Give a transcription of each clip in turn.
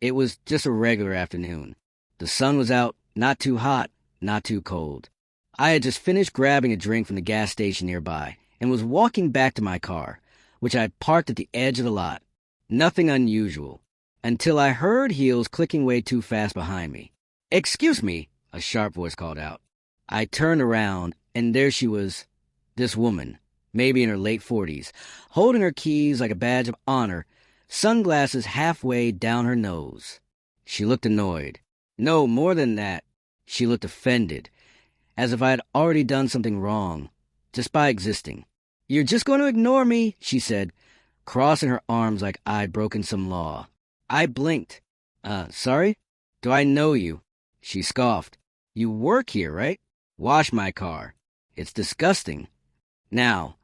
It was just a regular afternoon. The sun was out, not too hot, not too cold. I had just finished grabbing a drink from the gas station nearby and was walking back to my car, which I had parked at the edge of the lot. Nothing unusual, until I heard heels clicking way too fast behind me. "Excuse me," a sharp voice called out. I turned around, and there she was, this woman, maybe in her late 40s, holding her keys like a badge of honor, sunglasses halfway down her nose. She looked annoyed. No, more than that, she looked offended, as if I had already done something wrong, just by existing. "You're just going to ignore me," she said, crossing her arms like I'd broken some law. I blinked. Sorry? Do I know you?" She scoffed. "You work here, right? Wash my car. It's disgusting." Now,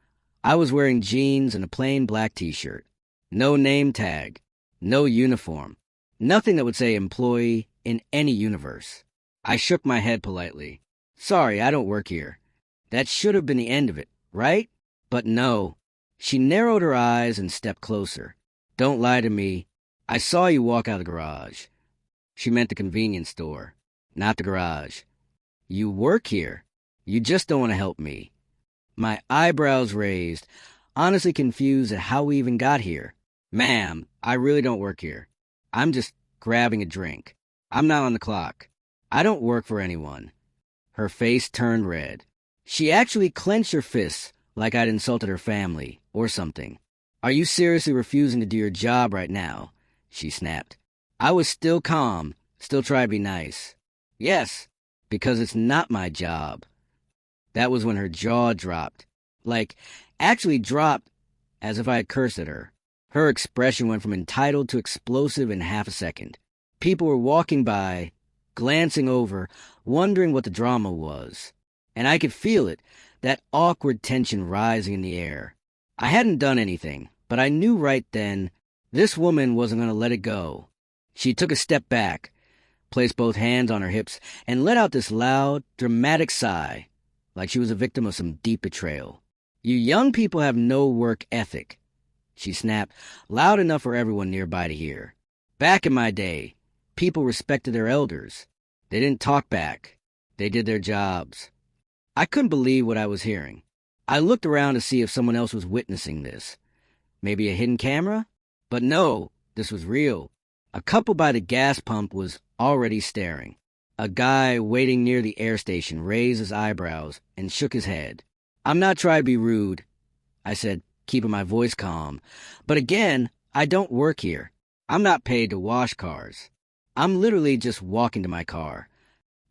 I was wearing jeans and a plain black t-shirt. No name tag. No uniform. Nothing that would say employee in any universe. I shook my head politely. "Sorry, I don't work here." That should have been the end of it, right? But no. She narrowed her eyes and stepped closer. "Don't lie to me. I saw you walk out of the garage." She meant the convenience store, not the garage. "You work here. You just don't want to help me." My eyebrows raised, honestly confused at how we even got here. "Ma'am, I really don't work here. I'm just grabbing a drink. I'm not on the clock. I don't work for anyone." Her face turned red. She actually clenched her fists like I'd insulted her family or something. "Are you seriously refusing to do your job right now?" she snapped. I was still calm, still trying to be nice. "Yes, because it's not my job." That was when her jaw dropped. Like, actually dropped, as if I had cursed at her. Her expression went from entitled to explosive in half a second. People were walking by, glancing over, wondering what the drama was. And I could feel it, that awkward tension rising in the air. I hadn't done anything, but I knew right then this woman wasn't going to let it go. She took a step back, placed both hands on her hips, and let out this loud, dramatic sigh, like she was a victim of some deep betrayal. "You young people have no work ethic," she snapped, loud enough for everyone nearby to hear. "Back in my day, people respected their elders. They didn't talk back. They did their jobs." I couldn't believe what I was hearing. I looked around to see if someone else was witnessing this. Maybe a hidden camera? But no, this was real. A couple by the gas pump was already staring. A guy waiting near the air station raised his eyebrows and shook his head. "I'm not trying to be rude," I said, keeping my voice calm. "But again, I don't work here. I'm not paid to wash cars. I'm literally just walking to my car."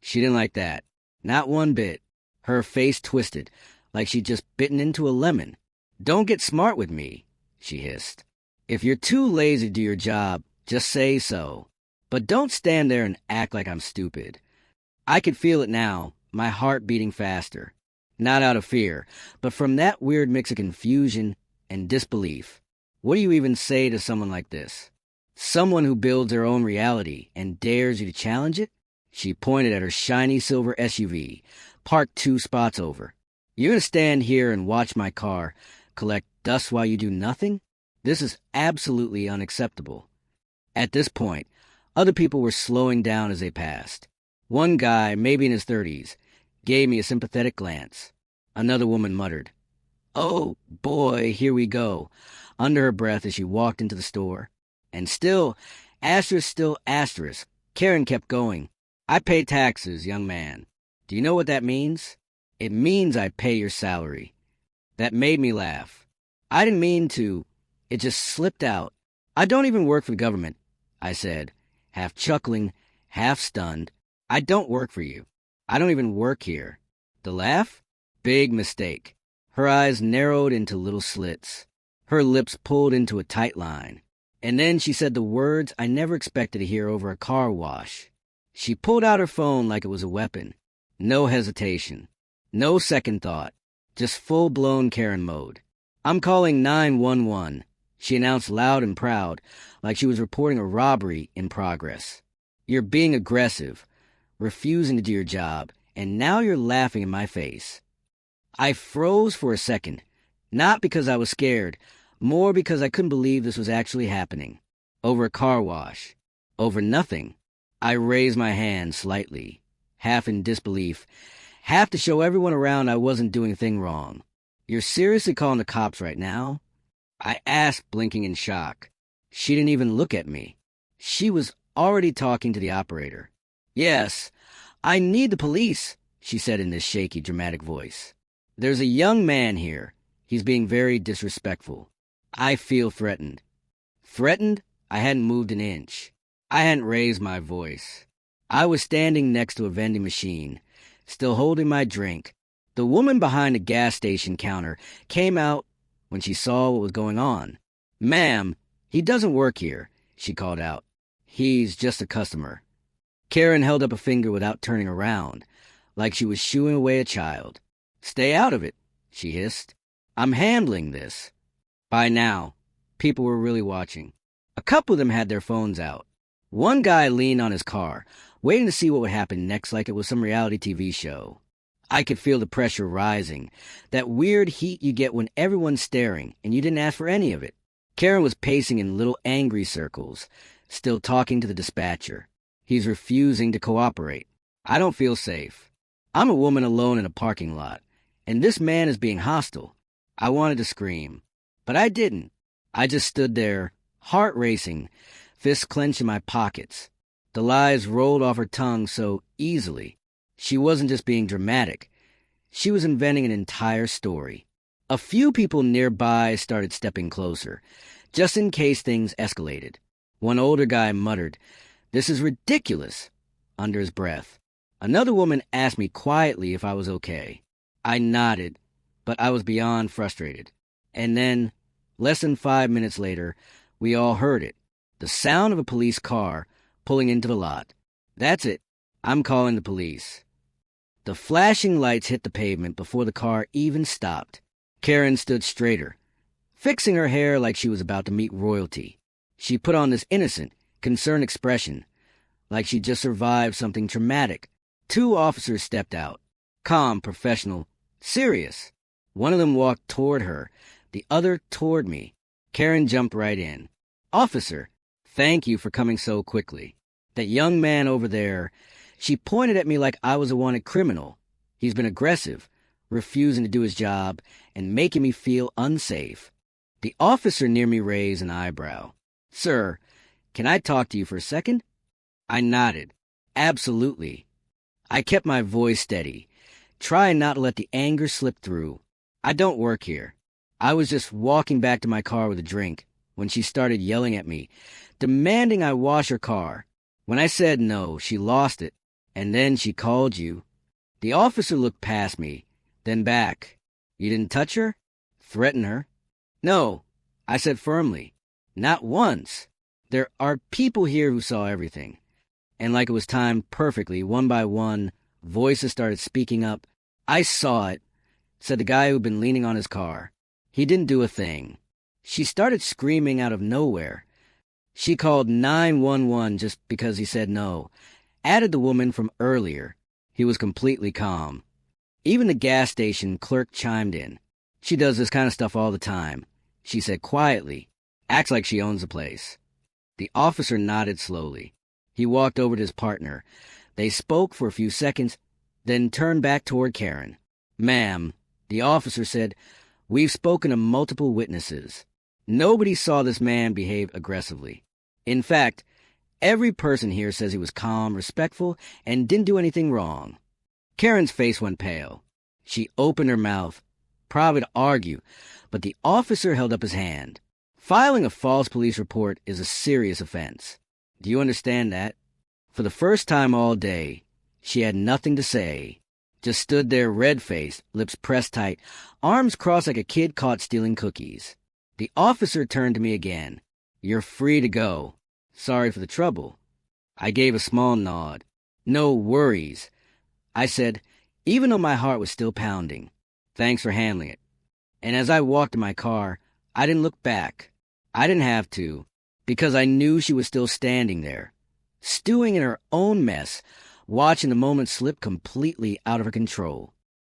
She didn't like that. Not one bit. Her face twisted, like she'd just bitten into a lemon. "Don't get smart with me," she hissed. "If you're too lazy to do your job, just say so. But don't stand there and act like I'm stupid." I could feel it now, my heart beating faster. Not out of fear, but from that weird mix of confusion and disbelief. What do you even say to someone like this? Someone who builds their own reality and dares you to challenge it? She pointed at her shiny silver SUV, parked 2 spots over. "You're gonna stand here and watch my car collect dust while you do nothing? This is absolutely unacceptable." At this point, other people were slowing down as they passed. One guy, maybe in his 30s, gave me a sympathetic glance. Another woman muttered, "Oh, boy, here we go," under her breath as she walked into the store. And still, asterisk, Karen kept going. "I pay taxes, young man. Do you know what that means? It means I pay your salary." That made me laugh. I didn't mean to. It just slipped out. "I don't even work for the government," I said, half chuckling, half stunned. "I don't work for you. I don't even work here." The laugh? Big mistake. Her eyes narrowed into little slits. Her lips pulled into a tight line. And then she said the words I never expected to hear over a car wash. She pulled out her phone like it was a weapon. No hesitation. No second thought. Just full-blown Karen mode. "I'm calling 911, she announced loud and proud, like she was reporting a robbery in progress. "You're being aggressive, refusing to do your job, and now you're laughing in my face." I froze for a second, not because I was scared, more because I couldn't believe this was actually happening. Over a car wash. Over nothing. I raised my hand slightly, half in disbelief, half to show everyone around I wasn't doing a thing wrong. You're seriously calling the cops right now? I asked, blinking in shock. She didn't even look at me. She was already talking to the operator. Yes, I need the police, she said in this shaky, dramatic voice. There's a young man here. He's being very disrespectful. I feel threatened. Threatened? I hadn't moved an inch. I hadn't raised my voice. I was standing next to a vending machine, still holding my drink. The woman behind the gas station counter came out when she saw what was going on. Ma'am, he doesn't work here, she called out. He's just a customer. Karen held up a finger without turning around, like she was shooing away a child. Stay out of it, she hissed. I'm handling this. By now, people were really watching. A couple of them had their phones out. One guy leaned on his car, waiting to see what would happen next like it was some reality TV show. I could feel the pressure rising, that weird heat you get when everyone's staring and you didn't ask for any of it. Karen was pacing in little angry circles, still talking to the dispatcher. He's refusing to cooperate. I don't feel safe. I'm a woman alone in a parking lot, and this man is being hostile. I wanted to scream, but I didn't. I just stood there, heart racing, fists clenched in my pockets. The lies rolled off her tongue so easily. She wasn't just being dramatic. She was inventing an entire story. A few people nearby started stepping closer, just in case things escalated. One older guy muttered, "This is ridiculous," under his breath. Another woman asked me quietly if I was okay. I nodded, but I was beyond frustrated. And then, less than 5 minutes later, we all heard it. The sound of a police car pulling into the lot. That's it. I'm calling the police. The flashing lights hit the pavement before the car even stopped. Karen stood straighter, fixing her hair like she was about to meet royalty. She put on this innocent, concerned expression, like she'd just survived something traumatic. 2 officers stepped out, calm, professional, serious. One of them walked toward her, the other toward me. Karen jumped right in. "Officer, thank you for coming so quickly. That young man over there," she pointed at me like I was a wanted criminal. "He's been aggressive, refusing to do his job, and making me feel unsafe." The officer near me raised an eyebrow. "Sir, can I talk to you for a second?" I nodded. "Absolutely." I kept my voice steady, trying not to let the anger slip through. "I don't work here. I was just walking back to my car with a drink when she started yelling at me, demanding I wash her car. When I said no, she lost it, and then she called you." The officer looked past me, then back. "You didn't touch her? Threaten her?" "No," I said firmly. "Not once. There are people here who saw everything." And like it was timed perfectly, one by one, voices started speaking up. "I saw it," said the guy who'd been leaning on his car. "He didn't do a thing." She started screaming out of nowhere. She called 911 just because he said no. Added the woman from earlier. He was completely calm. Even the gas station clerk chimed in. "She does this kind of stuff all the time," she said quietly. "Acts like she owns the place." The officer nodded slowly. He walked over to his partner. They spoke for a few seconds, then turned back toward Karen. "Ma'am," the officer said, "we've spoken to multiple witnesses. Nobody saw this man behave aggressively. In fact, every person here says he was calm, respectful, and didn't do anything wrong." Karen's face went pale. She opened her mouth, probably to argue, but the officer held up his hand. "Filing a false police report is a serious offense. Do you understand that?" For the first time all day, she had nothing to say. Just stood there red-faced, lips pressed tight, arms crossed like a kid caught stealing cookies. The officer turned to me again. "You're free to go. Sorry for the trouble." I gave a small nod. "No worries," I said, even though my heart was still pounding. "Thanks for handling it." And as I walked to my car, I didn't look back. I didn't have to, because I knew she was still standing there, stewing in her own mess, watching the moment slip completely out of her control.